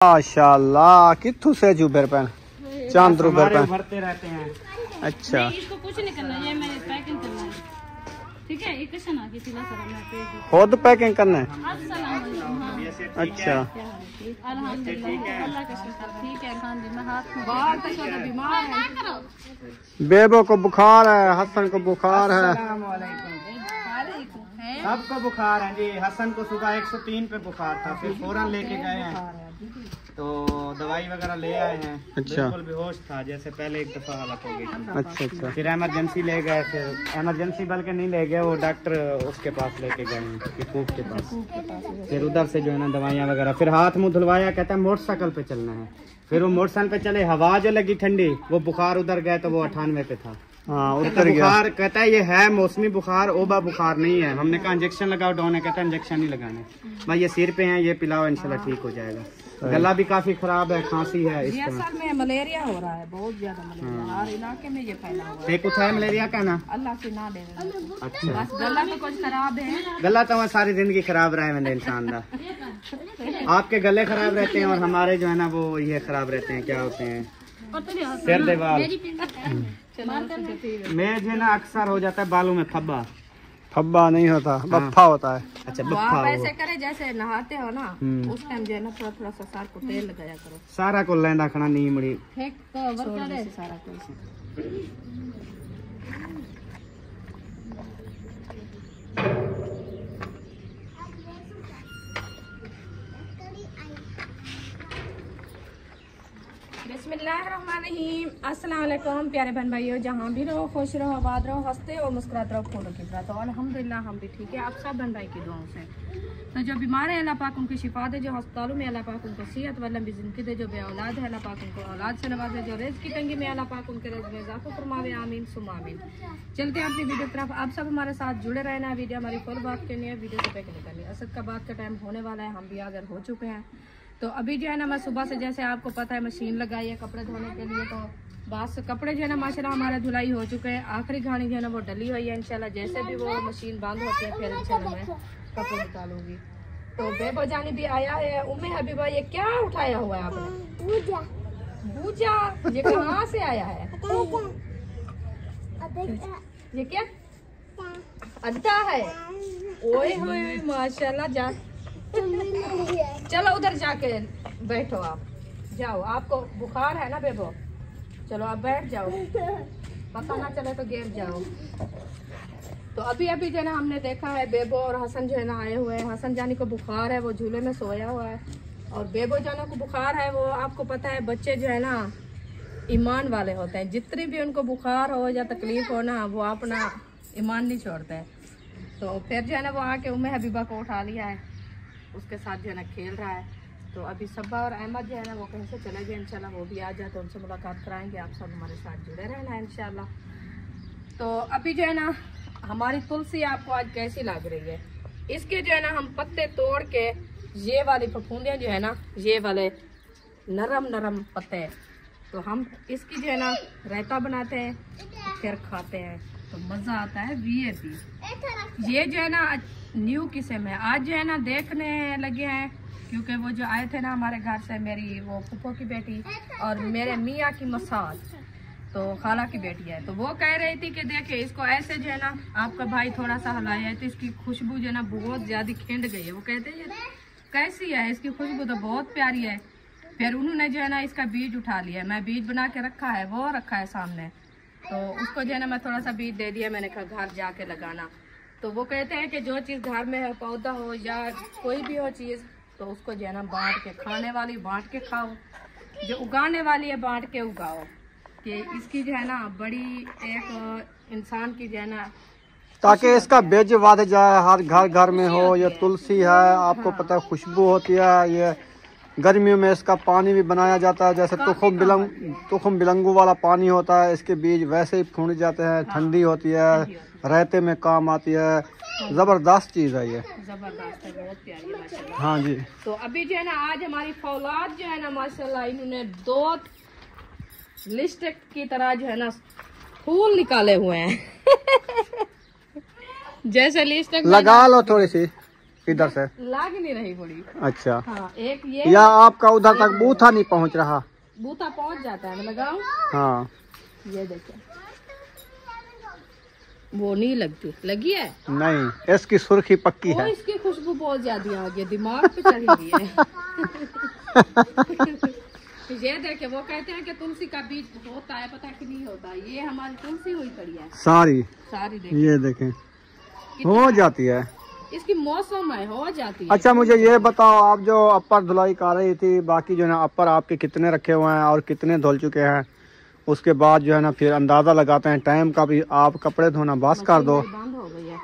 माशाल्लाह कित्थू से जुबेर पैन चांद रुबर पैन भरते रहते हैं। अच्छा इसको कुछ नहीं करना, ये मैं पैकिंग करना है, ठीक है। एक ना कि तिला सर मैं खुद पैकिंग करना है। अस्सलाम वालेकुम। अच्छा अल्हम्दुलिल्लाह अल्लाह का शुक्र, ठीक है। खान जी मैं हाथ में बाहर तक तो बीमार है, बेबो को बुखार है, हसन को बुखार है, सबको बुखार है जी। हसन को सुबह 103 पे बुखार था, फिर फौरन लेके गए हैं तो दवाई वगैरह ले आए हैं। अच्छा। बिल्कुल बेहोश था, जैसे पहले एक दफा हालत हो गई थी। अच्छा अच्छा फिर इमरजेंसी ले गए, फिर इमरजेंसी बल्कि नहीं ले गए, वो डॉक्टर उसके पास लेके गए यकूब के पास। फिर उधर से जो है ना दवाइयाँ वगैरह, फिर हाथ मुंह धुलवाया, कहता है मोटरसाइकिल पे चलना है। फिर वो मोटरसाइकिल पे चले, हवा जो लगी ठंडी, वो बुखार उधर गए तो वो 98 पे था। हाँ कहता उतर गया। बुखार, कहता है ये है मौसमी बुखार, ओबा बुखार नहीं है। हमने कहा इंजेक्शन लगाओ, डॉन ने कहता इंजेक्शन नहीं लगाने भाई, ये सिर पे है, ये पिलाओ, इंशाल्लाह ठीक हो जाएगा। गला भी काफी खराब है, खांसी है इस तरह। असल में मलेरिया हो रहा है, बहुत ज्यादा मलेरिया हर इलाके में ये फैला हुआ है। एक उठा है मलेरिया का ना, अल्लाह से ना दे। अच्छा बस गला तो कुछ खराब है, गला तो हमारी सारी जिंदगी खराब रहा है मैंने इंसान का। आपके गले खराब रहते हैं और हमारे जो है ना वो ये खराब रहते हैं, क्या होते हैं, सिर दीवार में जो है ना अक्सर हो जाता है बालों में फब्बा। फब्बा नहीं होता, बफ्फा होता है। अच्छा आप बफ्फा ऐसे करे जैसे नहाते हो ना, उस टाइम जो है ना थोड़ा थोड़ा सा सर को तेल लगाया करो। सारा को लैंदा खड़ा नहीं मड़ी फेंक तो वर्क करे सारा कुछ। बिस्मिल्लाहिर्रहमानिर्रहीम। अस्सलाम वालेकुम प्यारे बहन भाइयों, जहाँ भी रहो खुश रहो, आबाद रहो, हंसते हो, मुस्कुराते रहो, फूलों की तरह। तो अल्हम्दुलिल्लाह हम भी ठीक है, आप सब बहन भाई की दुआओं से। तो जो बीमार है अल्लाह पाक उनकी शिफा दे, जो अस्पतालों में अल्लाह पाक उनको सेहत व लंबी जिंदगी दे, जो बे औलाद है अल्लाह पाक उनको औलाद से नवाजे, जो रिज़्क़ की तंगी में अल्लाह पाक उनके रिज़्क़ में इजाफा फरमावे, आमीन सुम्मा आमीन। चलते हैं अपनी वीडियो की तरफ, आप सब हमारे साथ जुड़े रहना। वीडियो हमारी फुल बात करनी है, वीडियो से पैक नहीं करनी। असद का बात का टाइम होने वाला है, हम भी हाज़िर हो चुके हैं। तो अभी जो है ना मैं सुबह से, जैसे आपको पता है, मशीन लगाई है कपड़े धोने के लिए। तो बस कपड़े जो है ना माशाल्लाह हमारे धुलाई हो चुके हैं, आखिरी घानी जो है ना वो डली हुई है। इंशाल्लाह जैसे भी वो मशीन बंद होती है फिर इंशाल्लाह मैं कपड़े निकालूंगी। तो बेबो जानी भी आया है। उम्मे हबीबा ये क्या उठाया हुआ है आपने? भूजा। भूजा, ये कहाँ से आया है? ये क्या अड्डा है? ओए होए माशाल्लाह। जा चलो उधर जाके बैठो, आप जाओ, आपको बुखार है ना बेबो, चलो आप बैठ जाओ, पता ना चले तो गिर जाओ। तो अभी अभी जो है ना हमने देखा है बेबो और हसन जो है ना आए हुए हैं। हसन जानी को बुखार है, वो झूले में सोया हुआ है, और बेबो जाना को बुखार है। वो आपको पता है बच्चे जो है ना ईमान वाले होते हैं, जितनी भी उनको बुखार हो या तकलीफ हो ना, वो अपना ईमान नहीं छोड़ते हैं। तो फिर जो है ना वो आके उम्मे हबीबा को उठा लिया है, उसके साथ जो है ना खेल रहा है। तो अभी सब्बा और अहमद जो है ना वो कहीं से चले गए, इंशाल्लाह वो भी आ जाए तो उनसे मुलाकात कराएंगे। आप सब हमारे साथ जुड़े रहना है इंशाल्लाह। तो अभी जो है ना हमारी तुलसी आपको आज कैसी लग रही है? इसके जो है ना हम पत्ते तोड़ के, ये वाली फफूंदियाँ जो है ना, ये वाले नरम नरम पत्ते, तो हम इसकी जो है ना रायता बनाते हैं, फिर खाते हैं, तो मज़ा आता है VIP। ये जो है ना न्यू किस्म है, आज जो है ना देखने लगे हैं, क्योंकि वो जो आए थे ना हमारे घर से, मेरी वो फूफो की बेटी और मेरे मियाँ की मसाज, तो खाला की बेटी है, तो वो कह रही थी कि देखिए इसको ऐसे जो है ना आपका भाई थोड़ा सा हलाया है तो इसकी खुशबू जो है ना बहुत ज़्यादा खिंड गई है। वो कहते हैं कैसी है, इसकी खुशबू तो बहुत प्यारी है। फिर उन्होंने जो है ना इसका बीज उठा लिया, मैं बीज बना के रखा है, वो रखा है सामने, तो उसको जो है ना मैं थोड़ा सा बीज दे दिया, मैंने कहा घर जाके लगाना। तो वो कहते हैं कि जो चीज़ घर में है, पौधा हो या कोई भी हो चीज़, तो उसको जो है ना बांट के, खाने वाली बांट के खाओ, जो उगाने वाली है बांट के उगाओ, कि इसकी जो है ना बड़ी एक इंसान की जो है ना, ताकि इसका बेज वाद जाए, हर घर घर में हो। ये तुलसी है, आपको पता है खुशबू होती है। ये गर्मियों में इसका पानी भी बनाया जाता है, जैसे तुखम बिलंगू वाला पानी होता है, इसके बीज वैसे ही फूंड जाते हैं। ठंडी होती है, रायते में काम आती है, जबरदस्त चीज़ है ये, जबरदस्त है, बहुत प्यारी है माशाल्लाह। हाँ जी। तो अभी जो है ना आज हमारी फौलाद जो है ना माशाल्लाह, इन्होंने 2 लिस्टिक की तरह जो है ना फूल निकाले हुए हैं। जैसे लिस्टिक लगा लो थोड़ी सी, इधर से लाग नहीं रही बड़ी। अच्छा हाँ, एक ये या आपका उधर तक बूथा नहीं पहुंच रहा? बूथा पहुंच जाता है, मैं लगाऊं? हाँ ये देखिए, वो नहीं लगती, लगी है नहीं, इसकी सुर्खी पक्की वो है। इसकी खुशबू बहुत ज्यादा आ गई, दिमाग पे चढ़ी हुई है। ये देखे, वो कहते हैं कि तुलसी का बीज होता है, पता कि नहीं होता। ये हमारी तुलसी हुई पड़ी है सारी देखिए। ये देखें हो जाती है, इसकी मौसम है, हो जाती है। अच्छा मुझे ये बताओ, आप जो अपर धुलाई कर रही थी, बाकी जो है ना अपर आपके कितने रखे हुए हैं और कितने धुल चुके हैं? उसके बाद जो है ना फिर अंदाजा लगाते हैं टाइम का भी। आप कपड़े धोना बस कर दो। बंद हो गई है,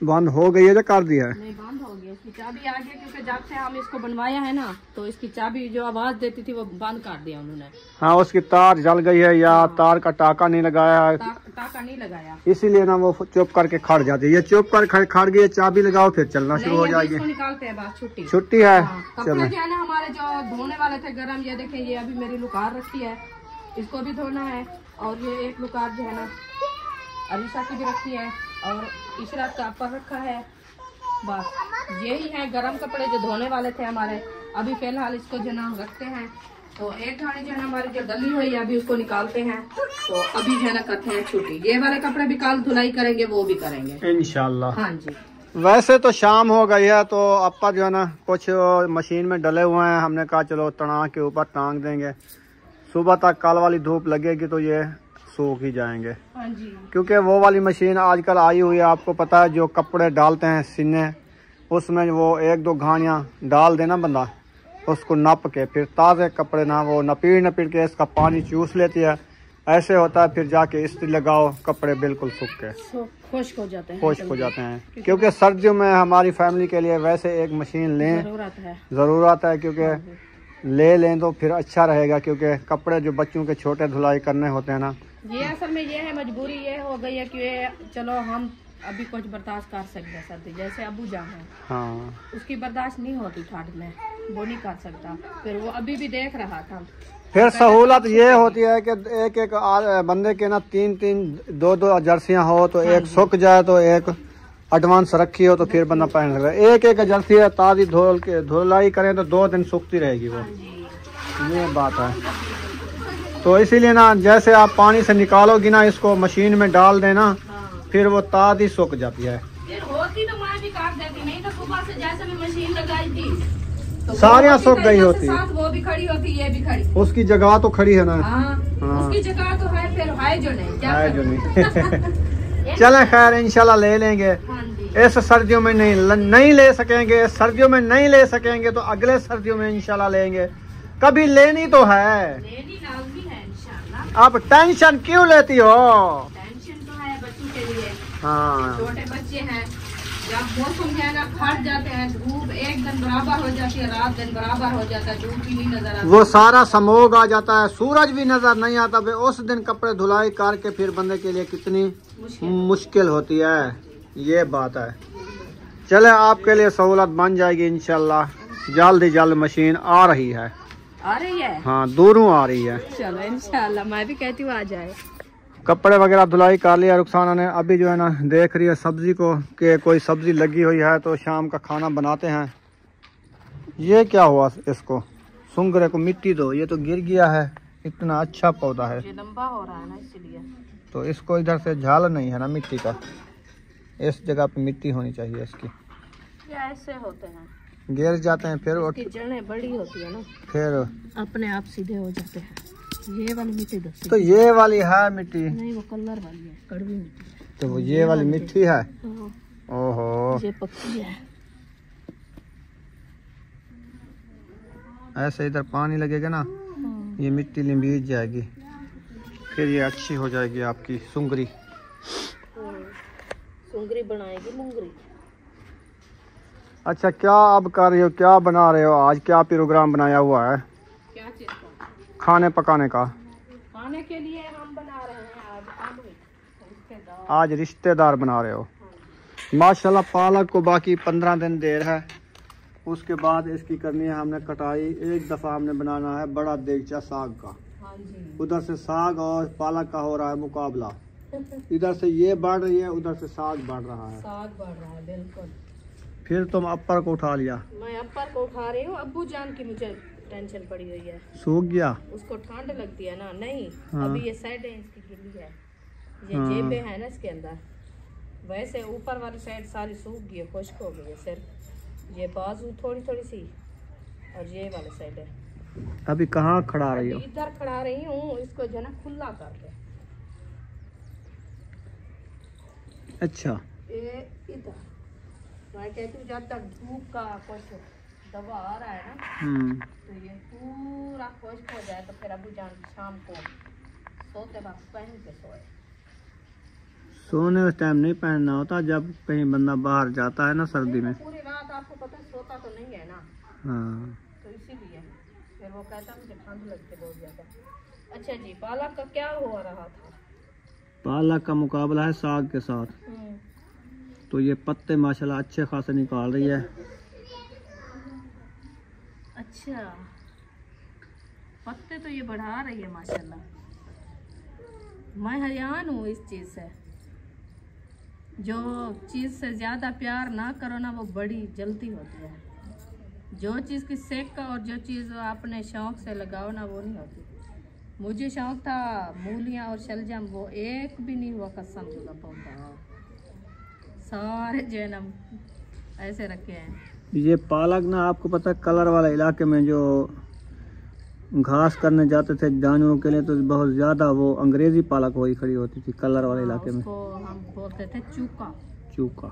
बंद हो गई है जो कर दिया है? नहीं बंद हो गई, इसकी चाबी आ गई, क्योंकि जब से हम इसको बनवाया है ना, तो इसकी चाबी जो आवाज देती थी वो बंद कर दिया उन्होंने। हाँ, उसकी तार जल गई है या तार का टाका नहीं लगाया है, टाका नहीं लगाया, इसीलिए ना वो चुप करके खड़ जाती है। ये चुप कर खड़ गई, चाबी लगाओ फिर चलना शुरू हो जाएगी। इसको निकालते हैं बस, छुट्टी है। कपड़े चलो जो है ना हमारे जो धोने वाले थे गरम, ये देखें, ये अभी मेरी लुकार रखी है, इसको भी धोना है। और ये एक लुकार जो है ना अलीशा की भी रखी है, और इशरात का अपर रखा है। बस यही है गरम कपड़े जो धोने वाले थे हमारे। अभी फिलहाल इसको जो ना रखते हैं। तो एक घड़ी जो है ना हमारी जो डली हुई है, अभी उसको निकालते हैं। तो अभी जो है ना करते हैं छुट्टी। ये वाले कपड़े भी कल धुलाई करेंगे, वो भी करेंगे इंशाल्लाह। हाँ जी। वैसे तो शाम हो गई है, तो अपर जो है ना कुछ मशीन में डले हुए हैं। हमने कहा चलो तना के ऊपर टांग देंगे, सुबह तक कल वाली धूप लगेगी तो ये सूख ही जाएंगे। हाँ जी, क्योंकि वो वाली मशीन आजकल आई हुई है, आपको पता है, जो कपड़े डालते हैं सीने, उसमें वो एक दो घानियाँ डाल देना बंदा, उसको नप के फिर ताज़े कपड़े ना वो नपीड़ के इसका पानी चूस लेती है। ऐसे होता है, फिर जाके इस्त्री लगाओ, कपड़े बिल्कुल सूख के खुश्क हो जाते हैं, खुश्क हो जाते हैं। क्योंकि सर्दियों में हमारी फैमिली के लिए वैसे एक मशीन लें, ज़रूरत है। क्योंकि ले लें तो फिर अच्छा रहेगा, क्योंकि कपड़े जो बच्चों के छोटे धुलाई करने होते हैं ना, ये असल में ये है मजबूरी ये हो गई है कि चलो हम अभी कुछ बर्दाश्त कर सकते हैं सर्दी, जैसे अबू जान है। हाँ, उसकी बर्दाश्त नहीं होती ठंड में, वो नहीं कर सकता। फिर वो अभी भी देख रहा था। फिर सहूलत ये होती है कि एक एक बंदे के ना तीन दो जर्सियां हो, तो एक सूख जाए तो एक एडवांस रखी हो तो फिर बंदा पहन सकता है। एक जर्सी है ताज़ी धुलाई करें तो 2 दिन सूखती रहेगी वो, ये बात है। तो इसीलिए ना जैसे आप पानी से निकालोगी ना, इसको मशीन में डाल देना, फिर वो ताज़ी सूख जाती है। होती तो मैं भी काट देती, नहीं तो सुबह से जैसे मैं मशीन लगाई थी तो सारियाँ सूख गई होती है। वो भी खड़ी होती, ये भी खड़ी। उसकी जगह तो खड़ी है ना। हाँ। उसकी जगह तो है, फिर है जो नहीं। चले खैर, इंशाल्लाह ले लेंगे। इस सर्दियों में नहीं ले सकेंगे, सर्दियों में नहीं ले सकेंगे तो अगले सर्दियों में इंशाल्लाह लेंगे। कभी लेनी तो है, लेनी लाजमी है इंशाल्लाह। आप टेंशन क्यों लेती हो? टेंशन तो है बच्चों के लिए। हाँ, छोटे बच्चे हैं, जब मौसम है ना फट जाते हैं, धूप एक दिन बराबर हो जाती है, रात दिन बराबर हो जाता है, धूप भी नहीं नजर आता, वो सारा समोग आ जाता है, सूरज भी नजर नहीं आता। फिर उस दिन कपड़े धुलाई करके फिर बंदे के लिए कितनी मुश्किल होती है, ये बात है। चले, आपके लिए सहूलत बन जाएगी इंशाल्लाह। जल्द मशीन आ रही है। हाँ, दूरों आ रही है। चलो इंशाल्लाह, मैं भी कहती हूँ आ जाए। कपड़े वगैरह धुलाई कर लिया रुखसाना ने। अभी जो है ना देख रही है सब्जी को कि कोई सब्जी लगी हुई है, तो शाम का खाना बनाते हैं। ये क्या हुआ, इसको सुंगरे को मिट्टी दो, ये तो गिर गया है। इतना अच्छा पौधा है, ये लंबा हो रहा है ना, इसलिए तो इसको इधर से झाल नहीं है ना मिट्टी का, इस जगह पे मिट्टी होनी चाहिए इसकी। ऐसे होते हैं, गिर जाते हैं, फिर इसकी जड़ें बड़ी होती है ना, फिर अपने आप सीधे हो जाते हैं। ये वाली मिट्टी दो, तो ये वाली है मिट्टी? नहीं, वो कलर वाली है, कड़वी मिट्टी है। तो वो ये वाली मिट्टी है? ओहो, ये पक्की है। ऐसे इधर पानी लगेगा ना, ये मिट्टी लिंबीज जाएगी, फिर ये अच्छी हो जाएगी आपकी सुंगरी। सुंगरी बनाएगी मुंगरी। अच्छा, क्या अब कर रही हो, क्या बना रहे हो आज? क्या प्रोग्राम बनाया हुआ है? क्या चीज का? खाने पकाने का। खाने के लिए हम बना रहे हैं आज रिश्तेदार। आज रिश्तेदार बना रहे हो? माशाल्लाह। पालक को बाकी 15 दिन देर है, उसके बाद इसकी करनी है हमने कटाई। एक दफ़ा हमने बनाना है बड़ा देगचा साग का। उधर से साग और पालक का हो रहा है मुकाबला। इधर से ये बढ़ रही है, उधर से साग बढ़ रहा है। साग बढ़ रहा है, बिल्कुल। फिर तुम अपर को उठा लिया। मैं अपर को उठा रही हूँ, अब्बू जान की मुझे टेंशन पड़ी हुई है। सूख गया, उसको ठंड लगती है ना। नहीं हाँ। अभी ये साइड है इसकी गिल्ली है, ये हाँ। जेबें है ना इसके अंदर। वैसे ऊपर वाली साइड सारी सूख गई है, खुश्क हो गई है। सिर्फ ये बाजू थोड़ी थोड़ी सी और ये वाली साइड है। अभी कहाँ खड़ा रही हो? इधर खड़ा रही हूँ, इसको जो है ना खुला कर दे। अच्छा, ये इधर मैं कहती हूँ जब तक धूप का कुछ दवा आ रहा है ना, तो ये पूरा खुश्क हो जाए तो फिर अबू जान शाम को सोते वक्त पहन के सोए। सोने उस टाइम नहीं पहनना होता जब कहीं बंदा बाहर जाता है ना सर्दी में। पूरी रात आपको पता है सोता तो नहीं है ना, हाँ, तो इसीलिए फिर वो कहता मुझे ठंड लगती है बहुत ज्यादा। अच्छा जी, पालक का क्या हो रहा था? पालक का मुकाबला है साग के साथ। तो ये पत्ते माशाल्लाह अच्छे खासे निकाल रही है। अच्छा, पत्ते तो ये बढ़ा रही है माशाल्लाह। मैं हैरान हूँ इस चीज़ से। जो चीज़ से ज़्यादा प्यार ना करो ना वो बड़ी जल्दी होती है। जो चीज़ की सेक का और जो चीज़ अपने शौक से लगाओ ना वो नहीं होती। मुझे शौक था मूलियाँ और शलजम, वो एक भी नहीं हुआ कसम जुदा पौधा। सारे जो है ना ऐसे रखे हैं। ये पालक ना आपको पता है कलर वाला इलाके में जो घास करने जाते थे जानवरों के लिए, तो बहुत ज्यादा वो अंग्रेजी पालक वही खड़ी होती थी कलर वाले इलाके में। उसको हम बोलते थे चूका। चूका,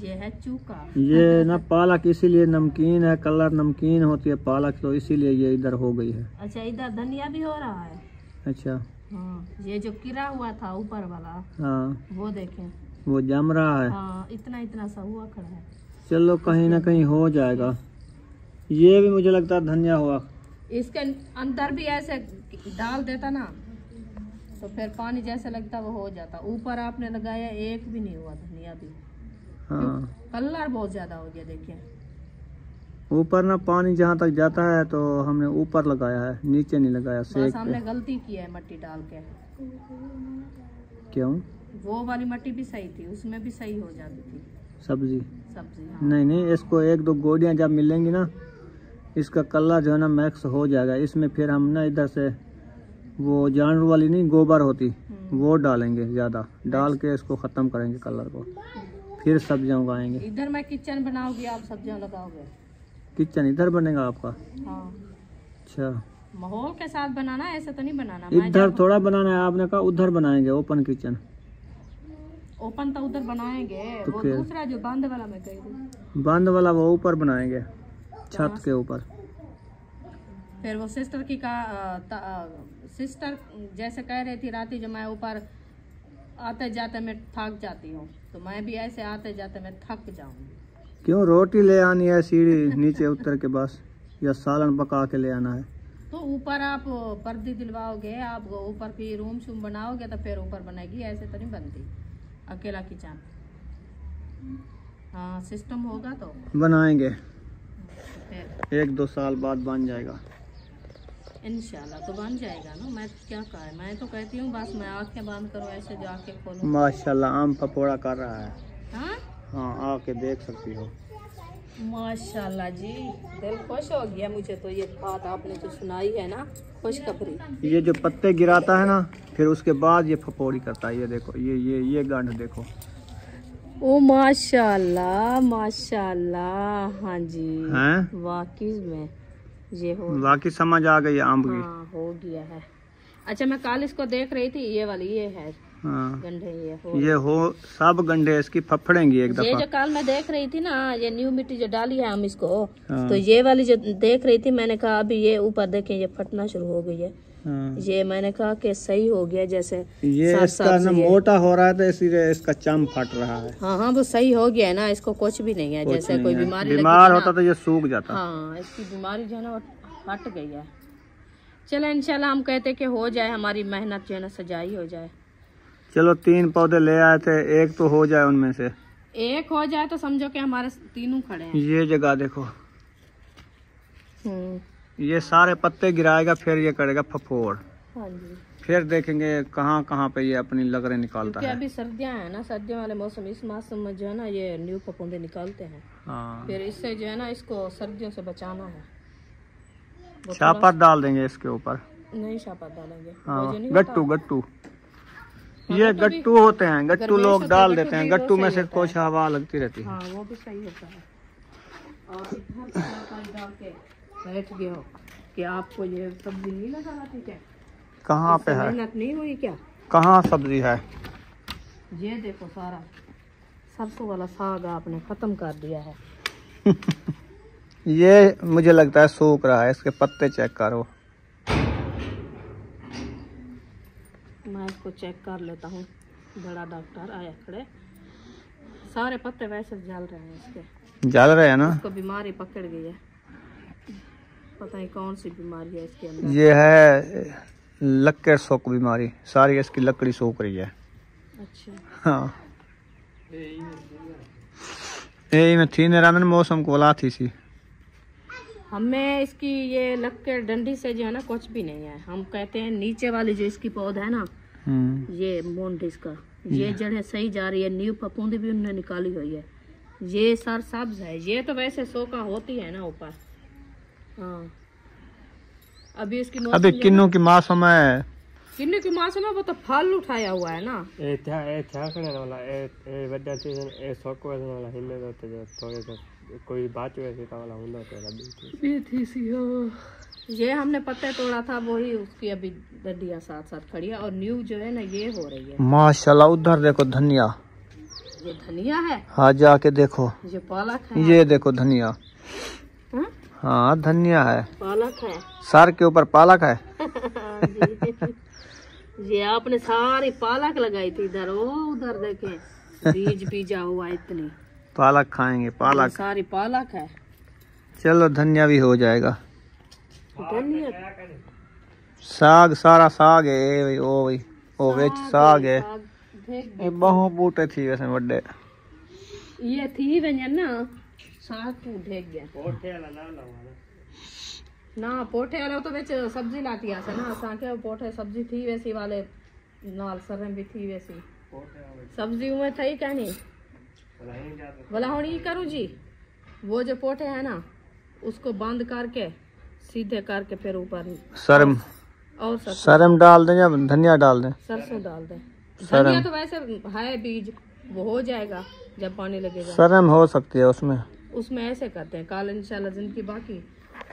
ये है चूका। ये ना पालक इसीलिए नमकीन है, कलर नमकीन होती है पालक, तो इसीलिए ये इधर हो गई है। अच्छा, इधर धनिया भी हो रहा है। अच्छा, हाँ, ये जो गिरा हुआ था ऊपर वाला, हाँ, वो देखें, वो जम रहा है। हाँ, इतना इतना सा हुआ खड़ा है। चलो कहीं ना कहीं हो जाएगा। ये भी मुझे लगता है धनिया हुआ। इसके अंदर भी ऐसे डाल देता ना तो फिर पानी जैसे लगता वो हो जाता। ऊपर आपने लगाया एक भी नहीं हुआ धनिया भी। हाँ, कलर बहुत ज्यादा हो गया। देखिए ऊपर ना पानी जहाँ तक जाता है तो हमने ऊपर लगाया है, नीचे नहीं लगाया। बस सेक हमने पे। गलती की है मट्टी डाल के। क्यों? वो वाली मट्टी भी सही थी, उसमें भी सही हो जाती थी सब्जी। सब्जी। हाँ। नहीं नहीं, इसको एक दो गोलियां जब मिलेंगी ना, इसका कलर जो है ना मैक्स हो जाएगा। इसमें फिर हम ना इधर से वो जानवर वाली नहीं गोबर होती वो डालेंगे, ज्यादा डाल के इसको खत्म करेंगे कलर को, फिर सब्जियां उगाएंगे। इधर मैं किचन बनाओगी, आप सब्जियां लगाओगे? किचन इधर बनेगा आपका? हाँ। अच्छा, माहौल के साथ बनाना, ऐसे तो नहीं बनाना। इधर थोड़ा बनाना है, आपने कहा उधर बनाएंगे ओपन किचन। ओपन तो उधर बनाएंगे, तो वो फिर? दूसरा जो बंद वाला मैं कह रही। बंद वाला वो ऊपर बनाएंगे, छत के ऊपर। फिर वो सिस्टर की का सिस्टर जैसे कह रही थी राती, जो मैं ऊपर आते जाते मैं थक जाती हूँ, तो मैं भी ऐसे आते जाते मैं थक जाऊंगी। क्यों? रोटी ले आनी है सीढ़ी नीचे उतर के बस, या सालन पका के ले आना है? तो ऊपर आप पर्दे दिलवाओगे, आप ऊपर की रूम शूम बनाओगे तो फिर ऊपर बनेगी, ऐसे तो नहीं बनती अकेला किचन। हाँ, सिस्टम होगा तो बनाएंगे, फिर 1-2 साल बाद बन जाएगा इंशाल्लाह। तो बन जाएगा ना। मैं क्या कहा है, मैं तो कहती हूँ बस मैं आंखें बंद करूँ, ऐसे जो आंखें खोलूँ। माशाल्लाह आम पकौड़ा कर रहा है। हाँ हाँ, आके देख सकती हो। माशाल्लाह जी, दिल खुश हो गया मुझे तो। ये बात आपने जो सुनाई है ना, खुशखबरी। ये जो पत्ते गिराता है ना, फिर उसके बाद ये फपोड़ी करता है। ये देखो, ये गांठ देखो। ओ माशाल्लाह माशाल्लाह। हाँ जी, हैं? वाकई में ये हो बाकी समझ आ गई आम की। हाँ, हो गया है। अच्छा, मैं कल इसको देख रही थी, ये वाली ये है हाँ, गंढे। ये हो सब गंढे इसकी फफड़ेंगी एक ये दफा। जो कल मैं देख रही थी ना, ये न्यू मिट्टी जो डाली है हम इसको, हाँ। तो ये वाली जो देख रही थी, मैंने कहा अभी ये ऊपर देखें ये फटना शुरू हो गई है। हाँ। ये मैंने कहा कि सही हो गया, जैसे ये साफ इसका साफ ना सी है। मोटा हो रहा है तो इसीलिए इसका चम फट रहा है। हाँ हाँ, वो सही हो गया है ना, इसको कुछ भी नहीं है। कुछ जैसे नहीं कोई है। बीमारी बीमार लगी होता तो ये सूख जाता। हाँ, इसकी बीमारी जो है ना वो हट गई है। चलो इंशाल्लाह, हम कहते कि हो जाए, हमारी मेहनत जो है ना सजाई हो जाए। चलो 3 पौधे ले आए थे, एक तो हो जाए उनमें से। एक हो जाए तो समझो कि हमारे तीनों खड़े हैं। ये जगह देखो, ये सारे पत्ते गिराएगा, फिर ये करेगा फफोड़। हाँ जी, फिर देखेंगे कहाँ कहाँ पे ये अपनी लगरे निकालता क्योंकि है। अभी सर्दियाँ है ना, सर्दियों वाले मौसम, इस मौसम में जो है ना ये न्यू फफूंदे निकालते हैं। हाँ, फिर इससे जो है ना इसको सर्दियों से बचाना है। वो शापर डाल देंगे इसके ऊपर। नहीं शापा डालेंगे। हाँ, वो जो नहीं गट्टू होता, गट्टू, ये गट्टू होते हैं, गट्टू गर्मी लोग से डाल तो देते हैं। गट्टू भी गट्टू वो में सही से होता कुछ हवा लगती रहती है। हाँ वो भी सही होता है। और इतना पानी डाल के बैठ गए हो कि आपको ये सब्जी नहीं लगाना, ठीक है? कहाँ पे है, मेहनत नहीं हुई क्या? कहाँ सब्जी है? ये देखो सारा सरसों वाला साग आपने खत्म कर दिया है। ये मुझे लगता है सूख रहा है, इसके पत्ते चेक करो। मैं इसको चेक कर लेता हूँ। बड़ा डॉक्टर आया खड़े, सारे पत्ते वैसे जल रहे हैं इसके। जल रहे हैं ना? इसको बीमारी पकड़ गई है, पता नहीं कौन सी बीमारी है इसके अंदर। ये है लक्कर सोक बीमारी, सारी इसकी लकड़ी सूख रही है। अच्छा, हाँ, यही में थी निरानन मौसम को ला थी सी। हमें इसकी ये लक्कर डंडी से जो है ना कुछ भी नहीं है। हम कहते हैं नीचे वाली जो इसकी पौधा है ना, ये मोंड इसका, ये जड़ें सही जा रही है। न्यू फफूंदी भी उन्होंने निकाली हुई है। ये सर सब्ज है, ये तो वैसे सोका होती है ना ऊपर। हाँ, अभी इसकी अभी किन्नू की मौसम है, किन्नू की मौसम है, वो तो फल उठाया हुआ है ना। कोई बात वैसे वाला हुंदा ये हमने पत्ते तोड़ा था, वही उसकी अभी डंडियां साथ साथ खड़ी है। और न्यू जो है ना ये हो रही है। माशाल्लाह। उधर देखो धनिया, ये धनिया है। हाँ जाके देखो, ये पालक है। ये देखो धनिया। हाँ? हाँ धनिया है, पालक है। सर के ऊपर पालक है। ये आपने सारी पालक लगाई थी इधर, वो उधर देखें बीज बीजा हुआ इतनी। पालक खाएंगे, पालक सारी पालक है। चलो धनिया भी हो जाएगा। धनिया साग, सारा साग है। ओ विच साग है। ये बहु बूटे थी वैसे बड़े। ये थी व्यंजन ना, साग को ढेक गया ना। पोठे वाला तो बेच सब्जी लाती आसा ना, असांखे पोठे सब्जी थी वैसी वाले नाल सरम भी थी वैसी सब्जी में थी क्या नहीं भला। हुण ये करूँ जी, वो जो पोठे है ना उसको बंद करके सीधे करके फिर ऊपर सरम और सरम डाल दें या धनिया डाल दें? सरसों डाल दें। धनिया तो वैसे है बीज, वो हो जाएगा जब पानी लगेगा। सरम हो सकती है उसमें। उसमें ऐसे करते हैं काल इंशाल्लाह जिनकी बाकी,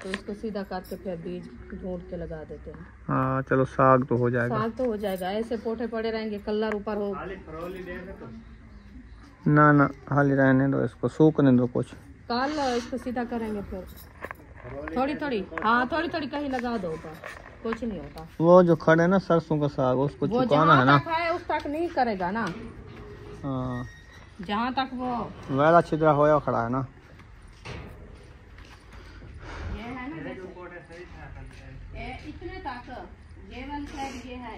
तो उसको सीधा करके फिर बीज ढूंढ के लगा देते हैं। हाँ चलो साग तो हो जाएगा। साग तो हो जाएगा, ऐसे पोठे पड़े रहेंगे कलर ऊपर हो। ना ना हाली रहने दो, इसको सूखने दो कुछ। काल इसको सीधा करेंगे फिर थोड़ी थोड़ी। हाँ थोड़ी थोड़ी कहीं लगा दो ऊपर, कुछ नहीं होता। वो जो खड़े ना सरसों का साग, उसको वो चुकाना है ना। जहाँ तक है उस तक नहीं करेगा ना। हाँ जहाँ तक वो वेला छिद्रा होया खड़ा है ना। ये है ना इतने तक ये वाली साइड ये है,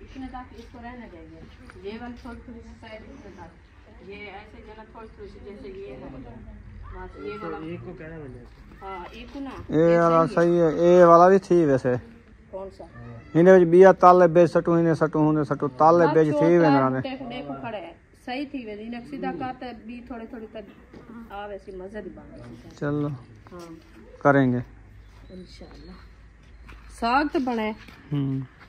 इतने तक इसको रहने देंगे। ये वाली थोड़ी थोड़ी सी साइड इतने तक, ये ऐसे जना थोड़ी थोड़ी सी जैसे ये है बस। ये वाला हाँ एक ना ये वाला सही है। ये वाला भी थी वैसे। कौन सा? इन्हें विच बिया ताले बेच सटू, इन्हें सटू हुने सटू ताले बेच थी वेंदरा ने। देखो खड़े है सही थी वे इन्हें सीधा करते भी थोड़े थोड़ी तक आ वैसी मजा भी बन। चलो हाँ करेंगे इंशाल्लाह। साग तो बने।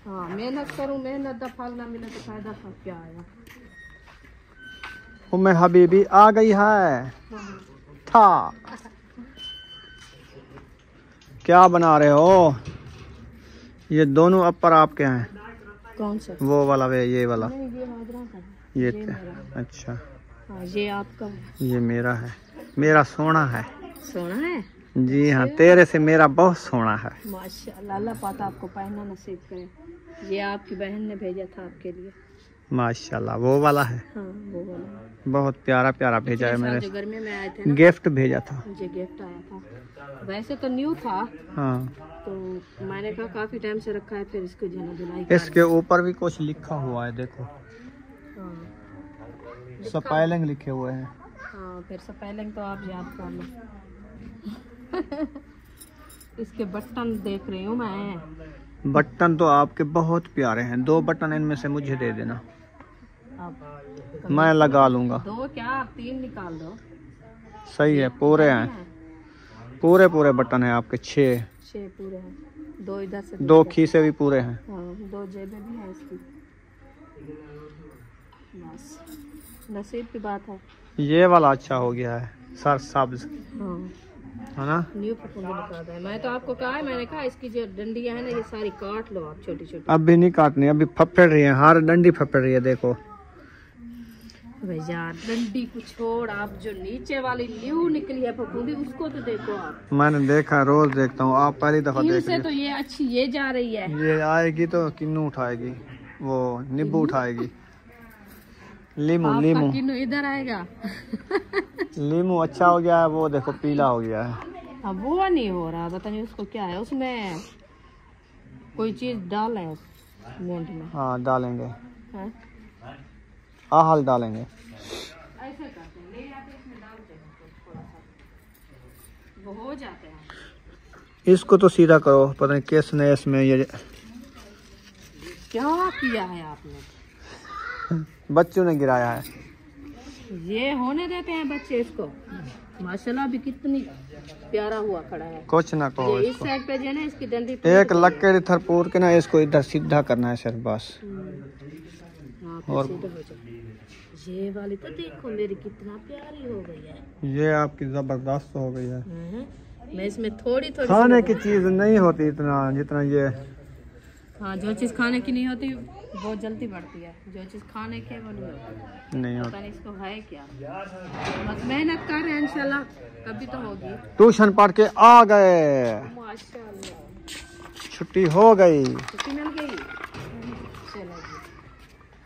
हाँ मेहनत करूँ, मेहनत दा फल ना मिले तो फायदा क्या आया। उम्मे हबीबी आ गई है। था क्या बना रहे हो? ये दोनों अपर आपके हैं? कौन सा? वो वाला वे ये वाला? नहीं ये हाजरा का है। ये मेरा। अच्छा हाँ ये आपका है। ये मेरा है। मेरा सोना है। सोना है? जी हाँ, तेरे से मेरा बहुत सोना है। माशाल्लाह, अल्लाह पाक आपको पहनना नसीब करे। ये आपकी बहन ने भेजा था आपके लिए। माशाल्लाह वो वाला है। हाँ वो वाला बहुत प्यारा प्यारा भेजा है मेरे। जो गर्मी में आए थे ना, गिफ्ट भेजा था। मुझे गिफ्ट आया था। वैसे तो न्यू था, हाँ तो मैंने कहा काफी टाइम से रखा है, फिर इसको जो है धुलाई। इसके ऊपर भी कुछ लिखा हुआ है देखो। स्पेलिंग लिखे हुए हैं। हाँ फिर स्पेलिंग तो आप याद कर लो। इसके बटन देख रही हूँ मैं, बटन तो आपके बहुत प्यारे हैं, 2 बटन इनमें से मुझे दे देना, मैं लगा लूंगा। 2 क्या 3 निकाल दो। सही है, पूरे हैं, पूरे पूरे बटन हैं आपके, 6 पूरे हैं, 2 इधर से 2 खीसे भी पूरे हैं। हाँ, 2 जेबें भी हैं इसकी। बस नसीब की बात है। ये वाला अच्छा हो गया है, सर सब्ज हाँ, है ना। न्यू फफूंदी निकालता है। मैं तो आपको कहा है, मैंने कहा इसकी जो डंडियां है ना ये सारी काट लो आप, छोटी छोटी। अभी नहीं काटनी, अभी फफड़ रही है, हर डंडी फफड़ रही है, देखो। यार डंडी को छोड़, आप जो नीचे वाली न्यू निकली है फफूंदी उसको तो देखो आप। मैंने देखा, रोज देखता हूँ, आप पहली दफा देख से तो ये अच्छी ये जा रही है। ये आएगी तो किन्नू उठाएगी, वो नींबू उठाएगी, लीमू लीमू किन्नू इधर आएगा। लीमू अच्छा हो गया है, वो देखो पीला हो गया है। अब वो नहीं हो रहा, बताइए उसको क्या है, उसमें कोई चीज डालें उस मोंड में। हाँ डालेंगे, हाँ? आहल डालेंगे। ऐसे करते हैं, ले आते हैं, इसमें डालते हैं थोड़ा सा, वो हो जाते हैं। इसको तो सीधा करो, पता नहीं किसने इसमें ये क्या किया है आपने? बच्चों ने गिराया है। ये होने देते हैं बच्चे इसको। माशाल्लाह भी कितनी प्यारा हुआ खड़ा है। कुछ ना कहो ये इस इसको, साइड पे जो है ना इसकी डंडी एक लक्कड़ इधर पूर के ना इसको इधर सीधा करना है सिर्फ, बस। और सीधा हो जाए। ये वाली तो देखो मेरी कितना प्यारी हो गई है। ये आपकी जबरदस्त हो गई है। मैं इसमें थोड़ी थोड़ी खाने की चीज नहीं होती इतना जितना ये। हाँ, जो चीज खाने की नहीं होती वो जल्दी बढ़ती है, जो चीज खाने की वो नहीं होती। नहीं होती। पता नहीं इसको है क्या, बस मेहनत कर रहे हैं, इंशाल्लाह कभी तो होगी। ट्यूशन पढ़ के आ गए, माशाल्लाह छुट्टी हो गई। छुट्टी मिल गई।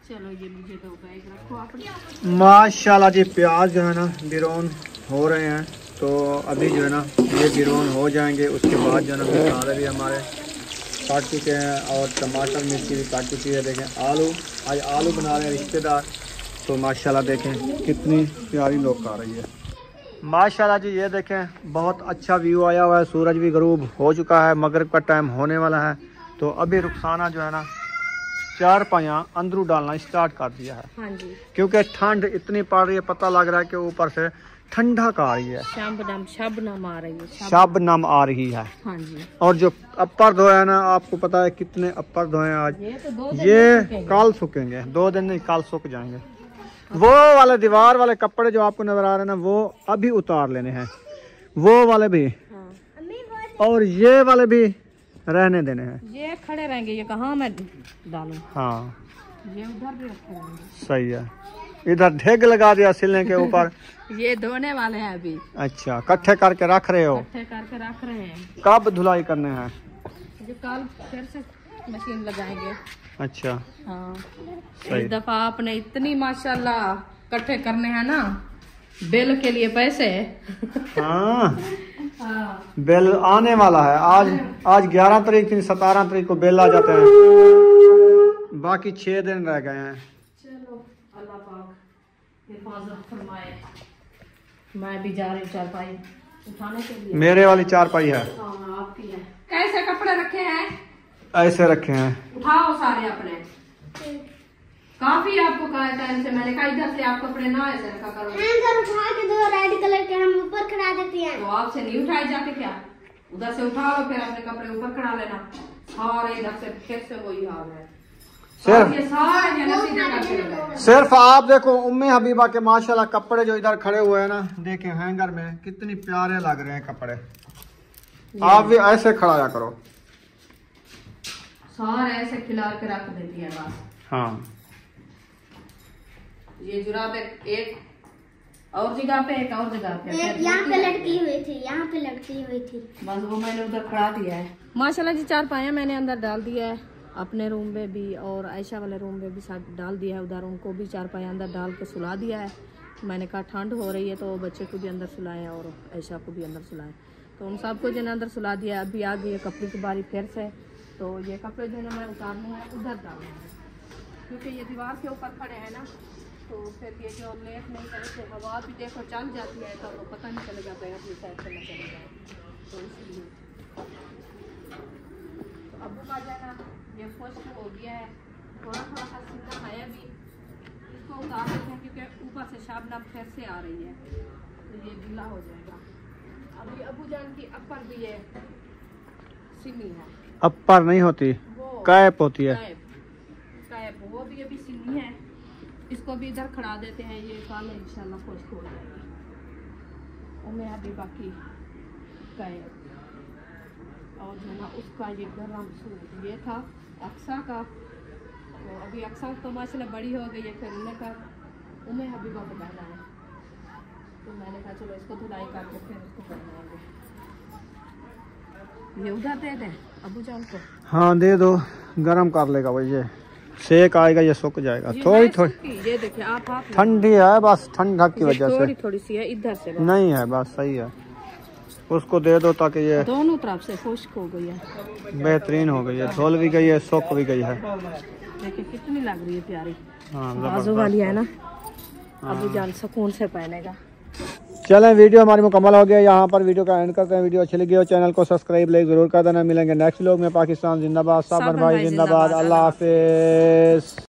चलो ये मुझे तो बैग रखो अपने। माशाल्लाह जी, प्याज जो है ना बिरोन हो रहे हैं, तो अभी जो है ना ये बिरोन हो जाएंगे, उसके बाद जो है ना मसाले भी हमारे काट चुके हैं और टमाटर मिर्ची भी काट चुकी है। देखें आलू, आज आलू बना रहे हैं रिश्तेदार, तो माशाल्लाह देखें कितनी प्यारी लौक आ रही है। माशाल्लाह जी, ये देखें बहुत अच्छा व्यू आया हुआ है, सूरज भी गरूब हो चुका है, मगरिब का टाइम होने वाला है। तो अभी रुखसाना जो है ना 4 पाया अंदरू डालना स्टार्ट कर दिया है। हाँ जी, क्योंकि ठंड इतनी पड़ रही है, पता लग रहा है कि ऊपर से ठंडा का आ रही है, शबनम आ रही है, शबनम आ रही है। हाँ जी। और जो अपर धोए है ना, आपको पता है कितने अपर धोए हैं आज, ये तो 2 दिन ये कल सूखेंगे, 2 दिन नहीं कल सूख जाएंगे। वो वाले दीवार वाले कपड़े जो आपको नजर आ रहे हैं ना, वो अभी उतार लेने हैं, वो वाले भी। हाँ। और ये वाले भी रहने देने हैं। ये खड़े रहेंगे, ये कहाँ मैं डालूं? हाँ ये उधर भी रखे रहेंगे। सही है, इधर ढेग लगा दिया सिलने के ऊपर। ये धोने वाले हैं अभी, अच्छा, इकट्ठे करके रख रहे हो, इकट्ठे करके रख रहे हैं। कब धुलाई करने हैं? जो कल फिर से मशीन लगाएंगे। अच्छा हाँ, सही। इस दफा आपने इतनी माशाल्लाह इकट्ठे करने हैं ना, बिल के लिए पैसे। हाँ, हाँ। बिल आने वाला है। आज 11 तारीख थी, 17 तारीख को बिल आ जाते हैं, बाकी 6 दिन रह गए हैं। चलो अल्लाह पाक हिफाजत फरमाए। मैं भी जा रही हूँ चारपाई उठाने के लिए। मेरे वाली चारपाई है। हाँ, आपकी है। कैसे कपड़े रखे हैं? ऐसे रखे हैं। उठाओ सारे अपने। काफी आपको कहा टाइम से, मैंने कहा इधर से आप कपड़े ना ऐसे रखा करो। हैंगर उठा के 2 रेड कलर के हम ऊपर खड़ा देते हैं। तो आपसे नहीं उठाए जाते क्या? उधर से उठा लो, फिर अपने कपड़े ऊपर खड़ा लेना। सारे इधर से फिर से वही हाल है। सिर्फ ये सारे जने सीधे करके लगाए। सिर्फ आप देखो उम्मी हबीबा के माशाल्लाह कपड़े जो इधर खड़े हुए हैं ना, देखे हैंगर में कितनी प्यारे लग रहे हैं कपड़े। आप भी ऐसे खड़ाया करो। सारे ऐसे खिला के रख देती है बस। हाँ, ये जुराब एक और जगह पे, एक और जगह पे, एक यहाँ पे लटकी हुई थी, यहाँ पे लटकी हुई थी। बस वो मैंने उधर खड़ा दिया है। माशाल्लाह जी, 4 पाया मैंने अंदर डाल दिया है, अपने रूम में भी और आयशा वाले रूम में भी साथ डाल दिया है। उधर उनको भी 4 पाया अंदर डाल के सुला दिया है। मैंने कहा ठंड हो रही है तो बच्चे को भी अंदर सुलाएं और आयशा को भी अंदर सुलाएं, तो उन सबको जो है अंदर सुला दिया। अभी आ गई है कपड़े की बारी फिर से, तो ये कपड़े जो है ना मैं उतारने हैं, उधर डालने हैं, क्योंकि ये दीवार के ऊपर खड़े हैं ना, तो फिर ये जो लेट नहीं करे, हवा भी देखो चल जाती है तो पता नहीं चलेगा बैग अपनी साइड से न चले जाए, तो इसलिए अबू का जाना ये खुश्क हो गया है, थोड़ा थोड़ा सा सीना है अभी, इसको उतार देते हैं क्योंकि ऊपर से शाबनम फिर से आ रही है तो ये गीला हो जाएगा। अभी अबू जान की अपर भी ये सिनी है, अपर नहीं होती, वो कैप होती है। कैप वो भी अभी सिनी है, इसको भी इधर खड़ा देते हैं, ये कल इंशाल्लाह खुश्क हो जाएगी। उन्हें अभी बाकी कैप और जो ना उसका ये गरम सूट ये था अक्सा का, तो अभी अक्सा तो माशाल्लाह बड़ी हो गई है, फिर उन्हें का उन्हें अभी वक्त पहना है, तो मैंने कहा चलो इसको धुलाई करके फिर इसको पहनाएंगे। ये उधर दे दें अबू जान को। हाँ दे दो, गरम कर लेगा भाई, ये सेक आएगा, ये सूख जाएगा। ये थोड़ी है थोड़ी सूखी, ये देखिए आप ठंडी है, बस ठंडक की वजह थोड़ी से थोड़ी सी है इधर से, नहीं है, बस सही है। उसको दे दो ताकि ये दोनों तरफ से खुश्क हो गई है, बेहतरीन हो गई है, धुल भी गई है, सूख भी गई है। देखिए कितनी लग रही है प्यारी, हाँ बाजू वाली है ना, अबू जान सुकून से पहनेगा। चलें, वीडियो हमारी मुकम्मल हो गया, यहाँ पर वीडियो का एंड करते हैं। वीडियो अच्छी लगी हो चैनल को सब्सक्राइब लाइक जरूर कर देना। मिलेंगे नेक्स्ट व्लॉग में। पाकिस्तान जिंदाबाद, साबर भाई जिंदाबाद, अल्लाह हाफिज।